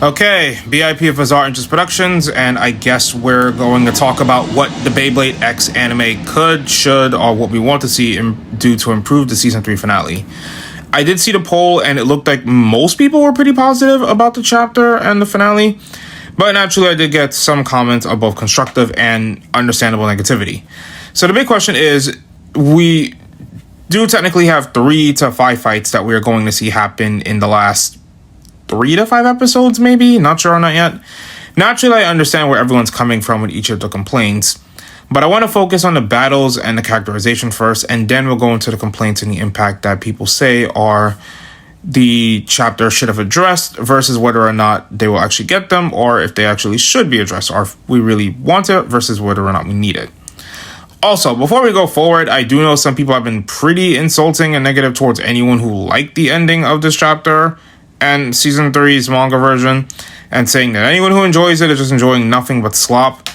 Okay, BIP of Bizarre Interest Productions, and I guess we're going to talk about what the Beyblade X anime could, should, or what we want to see do to improve the Season 3 finale. I did see the poll, and it looked like most people were pretty positive about the chapter and the finale, but naturally I did get some comments of both constructive and understandable negativity. So the big question is, we do technically have 3 to 5 fights that we're going to see happen in the last 3 to 5 episodes, maybe? Not sure on that yet. Naturally, I understand where everyone's coming from with each of the complaints, but I want to focus on the battles and the characterization first, and then we'll go into the complaints and the impact that people say are the chapter should have addressed versus whether or not they will actually get them, or if they actually should be addressed, or if we really want it versus whether or not we need it. Also, before we go forward, I do know some people have been pretty insulting and negative towards anyone who liked the ending of this chapter and Season 3's manga version, and saying that anyone who enjoys it is just enjoying nothing but slop.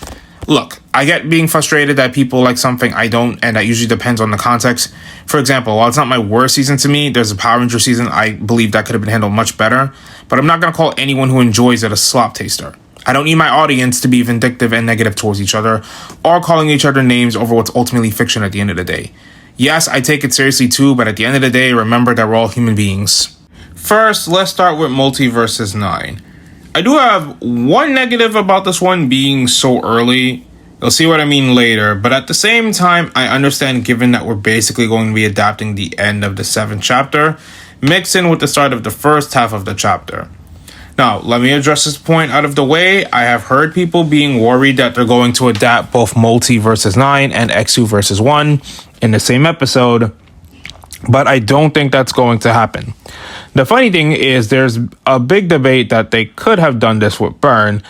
Look, I get being frustrated that people like something I don't, and that usually depends on the context. For example, while it's not my worst season to me, there's a Power Ranger season I believe that could have been handled much better, but I'm not going to call anyone who enjoys it a slop taster. I don't need my audience to be vindictive and negative towards each other, or calling each other names over what's ultimately fiction at the end of the day. Yes, I take it seriously too, but at the end of the day, remember that we're all human beings. First, let's start with Multi versus 9. I do have one negative about this one being so early. You'll see what I mean later, but at the same time, I understand given that we're basically going to be adapting the end of the 7th chapter, mixed in with the start of the first half of the chapter. Now, let me address this point out of the way. I have heard people being worried that they're going to adapt both Multi versus 9 and Exu versus 1 in the same episode, but I don't think that's going to happen. The funny thing is there's a big debate that they could have done this with Burn,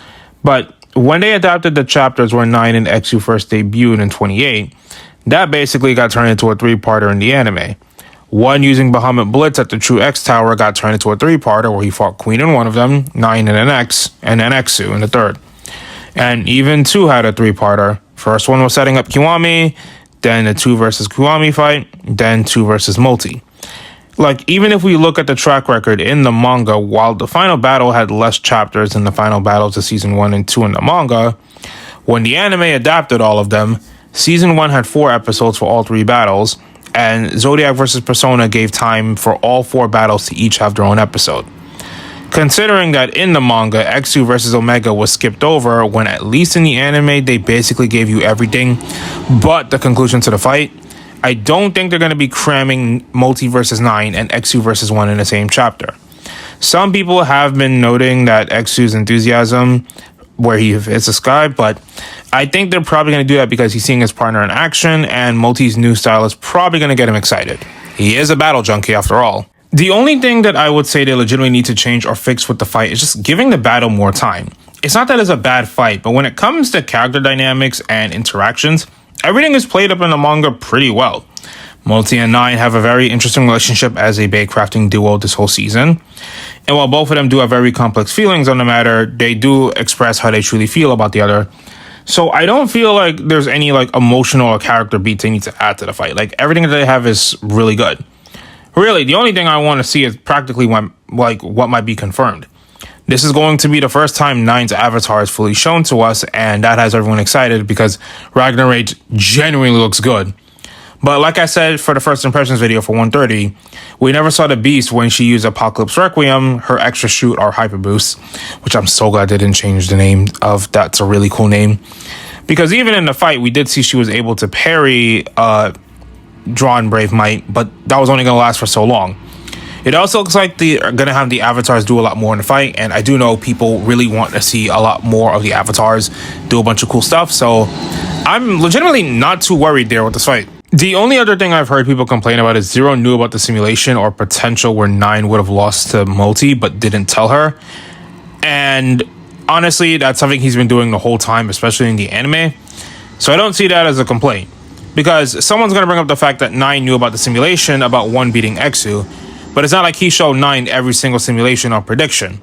but when they adapted the chapters where 9 and Exu first debuted in 28, that basically got turned into a 3-parter in the anime. 1 using Bahamut Blitz at the True X Tower got turned into a 3-parter where he fought Queen in one of them, 9 in an X, and then Exu in the third. And even 2 had a 3-parter. First one was setting up Kiwami, then the 2 versus Kiwami fight, then 2 versus Multi. Like, even if we look at the track record in the manga, while the final battle had less chapters than the final battles of Season 1 and 2 in the manga, when the anime adapted all of them, Season 1 had 4 episodes for all 3 battles, and Zodiac vs. Persona gave time for all 4 battles to each have their own episode. Considering that in the manga, Exu vs. Omega was skipped over, when at least in the anime, they basically gave you everything but the conclusion to the fight, I don't think they're going to be cramming Multi versus 9 and Exu versus 1 in the same chapter. Some people have been noting that Exu's enthusiasm, where he hits the sky, but I think they're probably going to do that because he's seeing his partner in action, and Multi's new style is probably going to get him excited. He is a battle junkie after all. The only thing that I would say they legitimately need to change or fix with the fight is just giving the battle more time. It's not that it's a bad fight, but when it comes to character dynamics and interactions, everything is played up in the manga pretty well. Multi and 9 have a very interesting relationship as a bait crafting duo this whole season. And while both of them do have very complex feelings on the matter, they do express how they truly feel about the other. So I don't feel like there's any emotional or character beats they need to add to the fight. Everything that they have is really good. Really, the only thing I want to see is practically what might be confirmed. This is going to be the first time 9's avatar is fully shown to us, and that has everyone excited because Ragnar Rage genuinely looks good. But like I said for the first impressions video for 130, we never saw the Beast when she used Apocalypse Requiem, her extra shoot or hyper boost, which I'm so glad they didn't change the name of. That's a really cool name. Because even in the fight, we did see she was able to parry Drawn Brave Might, but that was only going to last for so long. It also looks like they're going to have the avatars do a lot more in the fight, and I do know people really want to see a lot more of the avatars do a bunch of cool stuff, so I'm legitimately not too worried there with this fight. The only other thing I've heard people complain about is Zero knew about the simulation or potential where 9 would have lost to Multi but didn't tell her. And honestly, that's something he's been doing the whole time, especially in the anime. So I don't see that as a complaint. Because someone's going to bring up the fact that 9 knew about the simulation about 1 beating Exu, but it's not like he showed 9 every single simulation or prediction.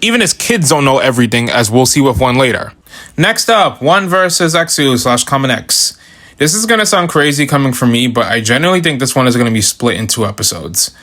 Even his kids don't know everything, as we'll see with 1 later. Next up, 1 versus Exu / Common X. This is going to sound crazy coming from me, but I genuinely think this one is going to be split in 2 episodes.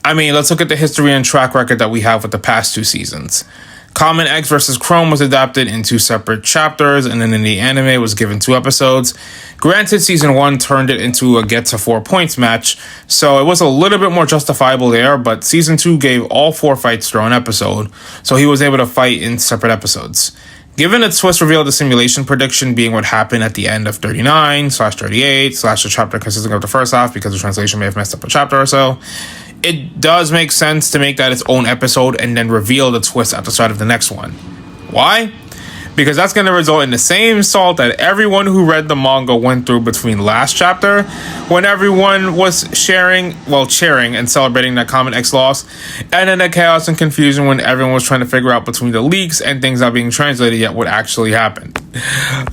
I mean, let's look at the history and track record that we have with the past 2 seasons. Common X versus Chrome was adapted in 2 separate chapters, and then in the anime it was given 2 episodes. Granted, season 1 turned it into a get to 4 points match, so it was a little bit more justifiable there, but season 2 gave all 4 fights their own episode, so he was able to fight in separate episodes. Given the twist reveal of the simulation prediction being what happened at the end of 39/38/ the chapter consisting of the first half because the translation may have messed up a chapter or so, it does make sense to make that its own episode and then reveal the twist at the start of the next one. Why? Because that's going to result in the same salt that everyone who read the manga went through between last chapter, when everyone was cheering and celebrating that Common X loss, and then the chaos and confusion when everyone was trying to figure out between the leaks and things not being translated yet what actually happened.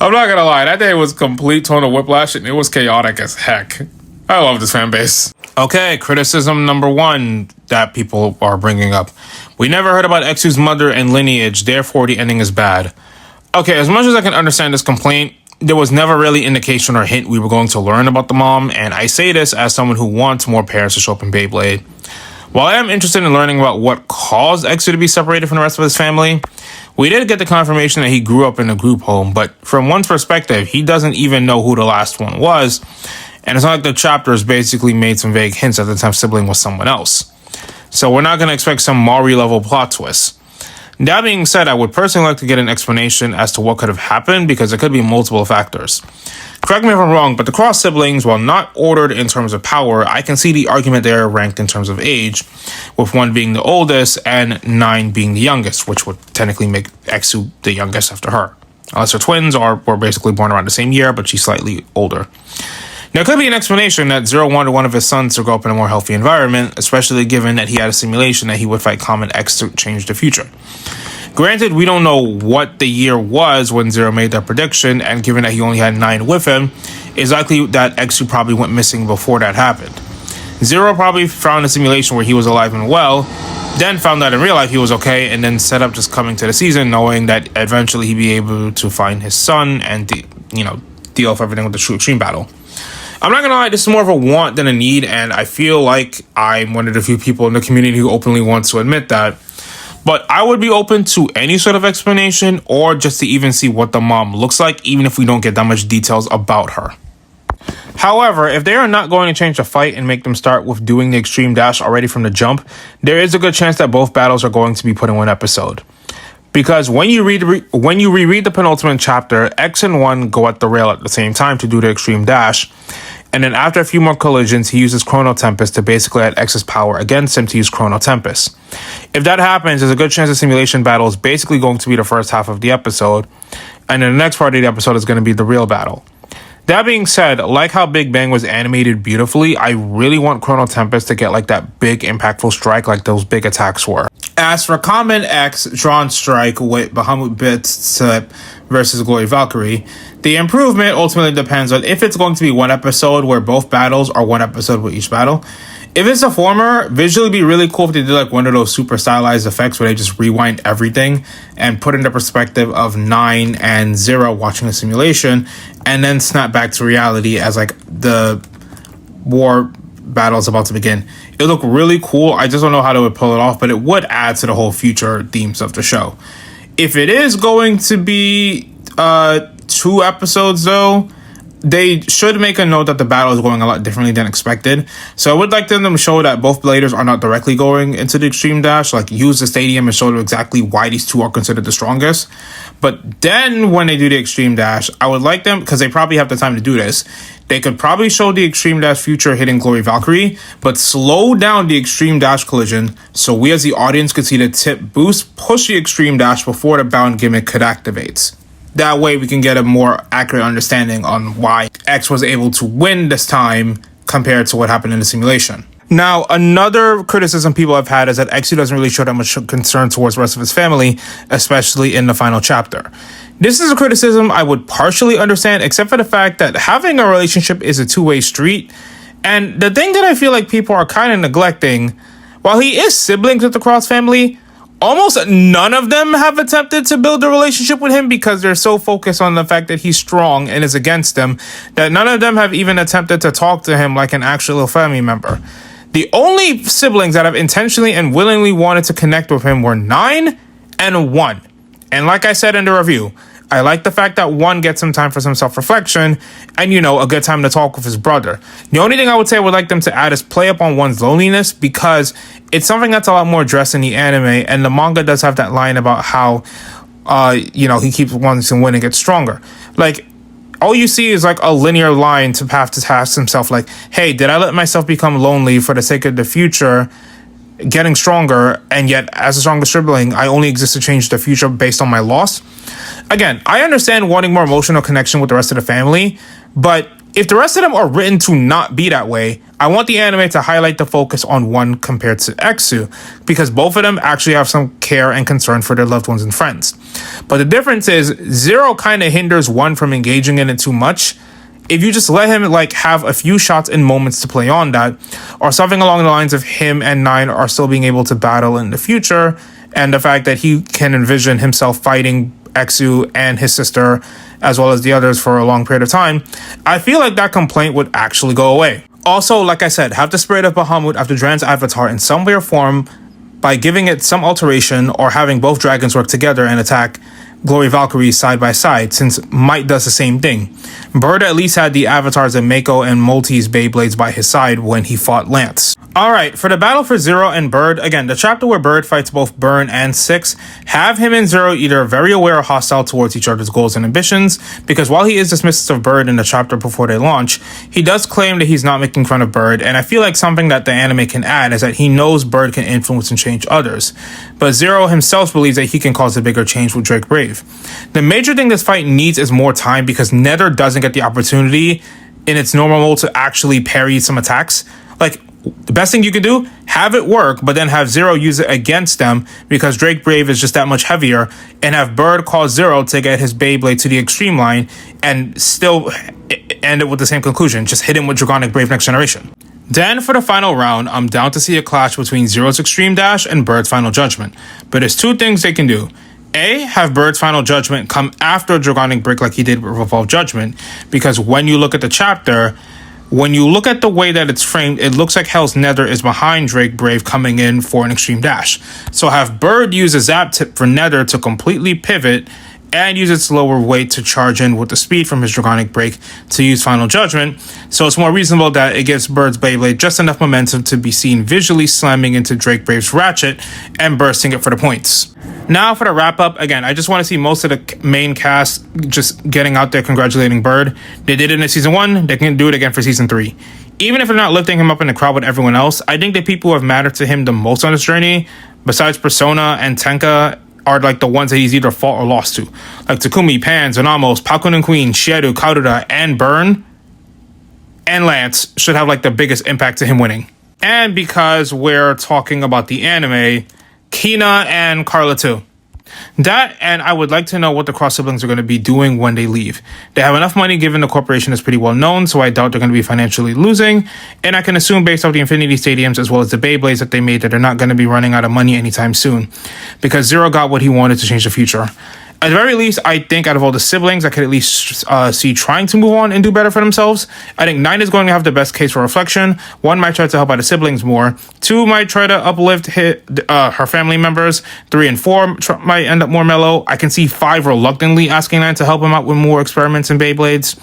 I'm not going to lie, that day was complete tonal whiplash and it was chaotic as heck. I love this fan base. Okay, criticism number 1 that people are bringing up. We never heard about Exu's mother and lineage, therefore the ending is bad. Okay, as much as I can understand this complaint, there was never really indication or hint we were going to learn about the mom, and I say this as someone who wants more parents to show up in Beyblade. While I am interested in learning about what caused Exu to be separated from the rest of his family, we did get the confirmation that he grew up in a group home, but from one's perspective, he doesn't even know who the last one was, and it's not like the chapters basically made some vague hints that the 10th sibling was someone else. So we're not going to expect some Mari-level plot twist. That being said, I would personally like to get an explanation as to what could have happened because it could be multiple factors. Correct me if I'm wrong, but the cross siblings, while not ordered in terms of power, I can see the argument there ranked in terms of age, with 1 being the oldest and 9 being the youngest, which would technically make Exu the youngest after her. Unless they're twins or were basically born around the same year, but she's slightly older. Now, it could be an explanation that Zero wanted one of his sons to grow up in a more healthy environment, especially given that he had a simulation that he would fight Common X to change the future. Granted, we don't know what the year was when Zero made that prediction, and given that he only had 9 with him, it's likely that Exu probably went missing before that happened. Zero probably found a simulation where he was alive and well, then found out in real life he was okay, and then set up just coming to the season knowing that eventually he'd be able to find his son and, deal with everything with the true extreme battle. I'm not gonna lie, this is more of a want than a need, and I feel like I'm one of the few people in the community who openly wants to admit that. But I would be open to any sort of explanation or just to even see what the mom looks like, even if we don't get that much details about her. However, if they are not going to change the fight and make them start with doing the extreme dash already from the jump, there is a good chance that both battles are going to be put in one episode. Because when you reread the penultimate chapter, X and 1 go at the rail at the same time to do the extreme dash, and then after a few more collisions, he uses Chrono Tempest to basically add X's power against him to use Chrono Tempest. If that happens, there's a good chance the simulation battle is basically going to be the first half of the episode, and then the next part of the episode is going to be the real battle. That being said, like how Big Bang was animated beautifully, I really want Chrono Tempest to get like that big impactful strike like those big attacks were. As for Common X Drawn Strike with Bahamut Bitstep versus Glory Valkyrie, the improvement ultimately depends on if it's going to be one episode where both battles are one episode with each battle. If it's the former, visually it'd be really cool if they did like one of those super stylized effects where they just rewind everything and put in the perspective of 9 and 0 watching a simulation and then snap back to reality as like the war battle is about to begin. It look really cool. I just don't know how they would pull it off, but it would add to the whole future themes of the show. If it is going to be 2 episodes though, they should make a note that the battle is going a lot differently than expected. So I would like them to show that both bladers are not directly going into the extreme dash, like use the stadium and show them exactly why these 2 are considered the strongest. But then when they do the extreme dash, I would like them, because they probably have the time to do this, they could probably show the extreme dash future hitting Glory Valkyrie, but slow down the extreme dash collision so we as the audience could see the tip boost push the extreme dash before the bound gimmick could activate. That way we can get a more accurate understanding on why X was able to win this time compared to what happened in the simulation. Now, another criticism people have had is that Exu doesn't really show that much concern towards the rest of his family, especially in the final chapter. This is a criticism I would partially understand, except for the fact that having a relationship is a two-way street. And the thing that I feel like people are kind of neglecting, while he is siblings with the Cross family, almost none of them have attempted to build a relationship with him because they're so focused on the fact that he's strong and is against them that none of them have even attempted to talk to him like an actual family member. The only siblings that have intentionally and willingly wanted to connect with him were 9 and 1. And like I said in the review, I like the fact that 1 gets some time for some self-reflection and, a good time to talk with his brother. The only thing I would say I would like them to add is play up on 1's loneliness, because it's something that's a lot more addressed in the anime, and the manga does have that line about how, he keeps wanting to win and get stronger. Like, all you see is like a linear line to have to ask himself, like, hey, did I let myself become lonely for the sake of the future getting stronger, and yet as a stronger sibling I only exist to change the future based on my loss? Again, I understand wanting more emotional connection with the rest of the family, but if the rest of them are written to not be that way, I want the anime to highlight the focus on 1 compared to Exu, because both of them actually have some care and concern for their loved ones and friends. But the difference is 0 kind of hinders 1 from engaging in it too much. If you just let him have a few shots and moments to play on that, or something along the lines of him and 9 are still being able to battle in the future, and the fact that he can envision himself fighting Exu and his sister, as well as the others, for a long period of time, I feel like that complaint would actually go away. Also, like I said, have the spirit of Bahamut after Dran's avatar in some way or form by giving it some alteration, or having both dragons work together and attack Glory Valkyries side by side, since Might does the same thing. Bird at least had the avatars of Mako and Multi's Beyblades by his side when he fought Lance. Alright, for the battle for Zero and Bird, again, the chapter where Bird fights both Burn and Six, have him and Zero either very aware or hostile towards each other's goals and ambitions, because while he is dismissive of Bird in the chapter before they launch, he does claim that he's not making fun of Bird, and I feel like something that the anime can add is that he knows Bird can influence and change others, but Zero himself believes that he can cause a bigger change with Drake Brave. The major thing this fight needs is more time, because Nether doesn't get the opportunity in its normal mode to actually parry some attacks. Like, the best thing you can do, have it work, but then have Zero use it against them, because Drake Brave is just that much heavier, and have Bird cause Zero to get his Beyblade to the extreme line and still end it with the same conclusion, just hit him with Dragonic Brave Next Generation. Then for the final round, I'm down to see a clash between Zero's Extreme Dash and Bird's Final Judgment, but there's 2 things they can do. A, have Bird's Final Judgment come after Dragonic Break like he did with Revolve Judgment, because when you look at the chapter, when you look at the way that it's framed, it looks like Hell's Nether is behind Drake Brave coming in for an Extreme Dash. So have Bird use a Zap Tip for Nether to completely pivot and use its lower weight to charge in with the speed from his Dragonic Break to use Final Judgment, so it's more reasonable that it gives Bird's Beyblade just enough momentum to be seen visually slamming into Drake Brave's Ratchet and bursting it for the points. Now for the wrap up, again, I just want to see most of the main cast just getting out there congratulating Bird. They did it in season 1, they can do it again for season 3. Even if they're not lifting him up in the crowd with everyone else, I think the people who have mattered to him the most on this journey, besides Persona and Tenka, are like the ones that he's either fought or lost to. Like Takumi, Pan, Zonamos, Palkun and Queen, Shieru, Karuda, and Burn, and Lance should have like the biggest impact to him winning. And because we're talking about the anime, Kina and Carla too. That, and I would like to know what the cross siblings are going to be doing when they leave. They have enough money given the corporation is pretty well known, so I doubt they're going to be financially losing, and I can assume based off the Infinity Stadiums as well as the Beyblades that they made that they're not going to be running out of money anytime soon, because Zero got what he wanted to change the future. At the very least, I think out of all the siblings, I could at least see trying to move on and do better for themselves. I think 9 is going to have the best case for reflection. 1 might try to help out the siblings more. 2 might try to uplift her family members. 3 and 4 might end up more mellow. I can see 5 reluctantly asking 9 to help him out with more experiments in Beyblades.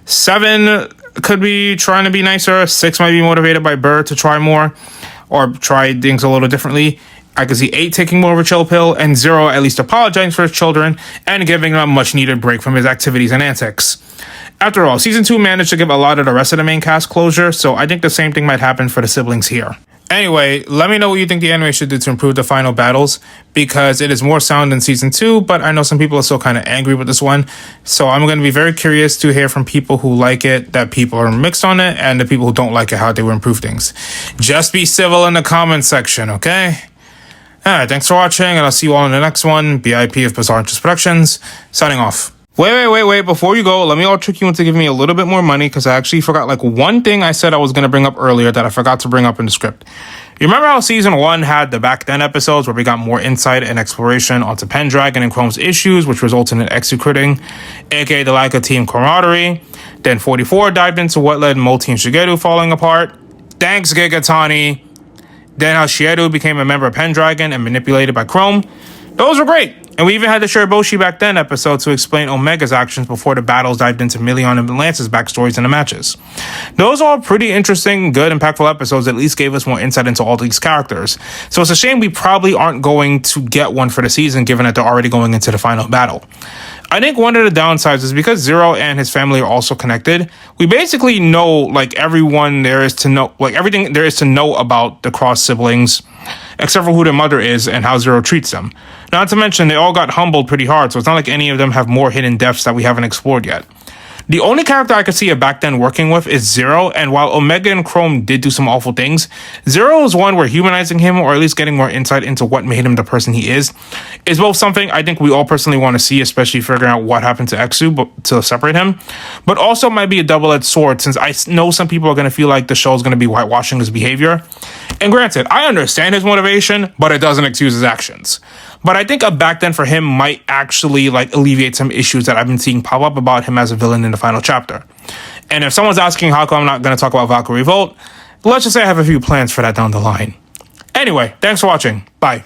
7 could be trying to be nicer. 6 might be motivated by Bird to try more or try things a little differently. I could see 8 taking more of a chill pill, and 0 at least apologizing for his children and giving them a much needed break from his activities and antics. After all, season 2 managed to give a lot of the rest of the main cast closure, so I think the same thing might happen for the siblings here. Anyway, let me know what you think the anime should do to improve the final battles, because it is more sound than season 2, but I know some people are still kind of angry with this one, so I'm going to be very curious to hear from people who like it, that people are mixed on it, and the people who don't like it, how they will improve things. Just be civil in the comments section, okay? Alright, thanks for watching, and I'll see you all in the next one. BIP of Bizarre Interest Productions, signing off. Wait, before you go, let me all trick you into giving me a little bit more money, because I actually forgot like one thing I said I was going to bring up earlier that I forgot to bring up in the script. You remember how season 1 had the back then episodes where we got more insight and exploration onto Pendragon and Chrome's issues, which resulted in executing, aka the lack of team camaraderie. Then 44 dived into what led Multi and Shigeru falling apart. Thanks, Gigatani. Then how Shieru became a member of Pendragon and manipulated by Chrome. Those were great. And we even had the Shiraboshi Back Then episode to explain Omega's actions before the battles dived into Million and Lance's backstories in the matches. Those are all pretty interesting, good, impactful episodes that at least gave us more insight into all these characters. So it's a shame we probably aren't going to get one for the season, given that they're already going into the final battle. I think one of the downsides is because Zero and his family are also connected, we basically know, like, everyone there is to know, like, everything there is to know about the Cross siblings, except for who their mother is and how Zero treats them. Not to mention, they all got humbled pretty hard, so it's not like any of them have more hidden depths that we haven't explored yet. The only character I could see a Back Then working with is Zero, and while Omega and Chrome did do some awful things, Zero is one where humanizing him, or at least getting more insight into what made him the person he is both something I think we all personally want to see, especially figuring out what happened to Exu to separate him, but also might be a double-edged sword, since I know some people are going to feel like the show is going to be whitewashing his behavior. And granted, I understand his motivation, but it doesn't excuse his actions. But I think a Back Then for him might actually, like, alleviate some issues that I've been seeing pop up about him as a villain in the final chapter. And if someone's asking how come I'm not going to talk about Valkyrie Revolt, let's just say I have a few plans for that down the line. Anyway, thanks for watching. Bye.